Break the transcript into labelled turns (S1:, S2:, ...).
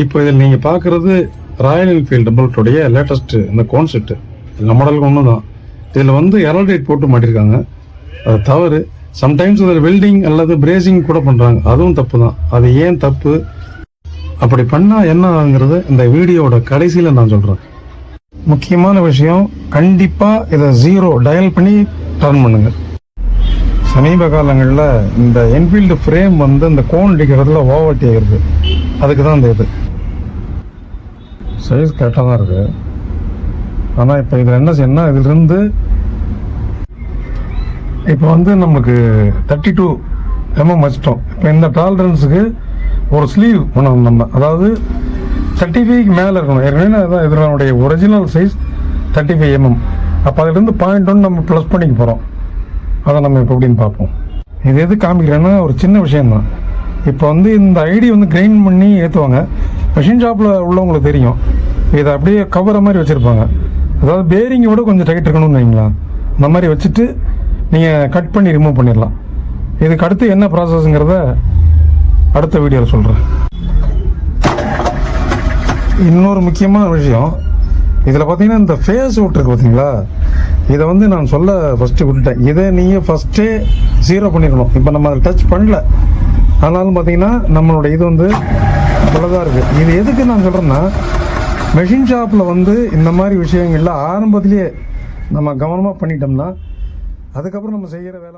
S1: இப்போ இதில் நீங்கள் பார்க்குறது ராயல் என்ஃபீல்டு புல்லட்டுடைய லேட்டஸ்ட்டு இந்த கான்செப்ட் இந்த மாடலுக்கு ஒன்று தான். இதில் வந்து எரல்டைட் போட்டு மாட்டிருக்காங்க, அது தவறு. சம்டைம்ஸ் இதில் வெல்டிங் அல்லது பிரேசிங் கூட பண்ணுறாங்க, அதுவும் தப்பு தான். அது ஏன் தப்பு, அப்படி பண்ணால் என்ன ஆகுங்கிறது இந்த வீடியோட கடைசியில் நான் சொல்கிறேன். முக்கியமான விஷயம், கண்டிப்பாக இதை 0 டயல் பண்ணி டர்ன் பண்ணுங்க. சமீப காலங்களில் இந்த என்ஃபீல்டு ஃப்ரேம் வந்து இந்த கோன் அடிக்கிறதுல ஓவர்ட்டி ஆகிருக்கு, அதுக்கு தான் இந்த இது சைஸ் கரெக்டாக தான் இருக்குது. ஆனால் இப்போ இதில் என்ன செய்யணும்னா, இதிலிருந்து இப்போ வந்து நமக்கு 32 mm வச்சிட்டோம். இப்போ இந்த டாலரன்ஸுக்கு ஒரு ஸ்லீவ் பண்ணணும் நம்ம, அதாவது 35க்கு மேலே இருக்கணும். ஏற்கனவே அதான் இதனுடைய ஒரிஜினல் சைஸ் 35 mm. அப்போ அதிலிருந்து 0.1 நம்ம ப்ளஸ் பண்ணிக்க போகிறோம். அதை நம்ம இப்போ எப்படின்னு பார்ப்போம். இது எது காமிக்கிறேன்னா ஒரு சின்ன விஷயந்தான். இப்போ வந்து இந்த ஐடி வந்து கிரைண்ட் பண்ணி ஏற்றுவாங்க. மிஷின் ஷாப்பில் உள்ளவங்களுக்கு தெரியும், இதை அப்படியே கவரை மாதிரி வச்சுருப்பாங்க. அதாவது பேரிங்கை விட கொஞ்சம் டைட் இருக்கணும்னு வைங்களா, அந்த மாதிரி வச்சுட்டு நீங்கள் கட் பண்ணி ரிமூவ் பண்ணிடலாம். இதுக்கு அடுத்து என்ன ப்ராசஸ்ங்கிறத அடுத்த வீடியோவில் சொல்கிறேன். இன்னொரு முக்கியமான விஷயம், இதில் பார்த்தீங்கன்னா இந்த ஃபேஸ் அவுட் இருக்குது பார்த்தீங்களா, இதை வந்து நான் சொல்ல ஃபஸ்ட்டு விட்டுட்டேன். இதை நீங்கள் ஃபஸ்ட்டே 0 பண்ணிடணும். இப்போ நம்ம அதை டச் பண்ணல, ஆனாலும் பார்த்தீங்கன்னா நம்மளோட இது வந்து இவ்வளோதான் இருக்குது. இது எதுக்கு நான் சொல்கிறேன்னா, மெஷின் ஷாப்பில் வந்து இந்த மாதிரி விஷயங்கள்ல ஆரம்பத்திலேயே நம்ம கவனமாக பண்ணிட்டோம்னா அதுக்கப்புறம் நம்ம செய்கிற வேலை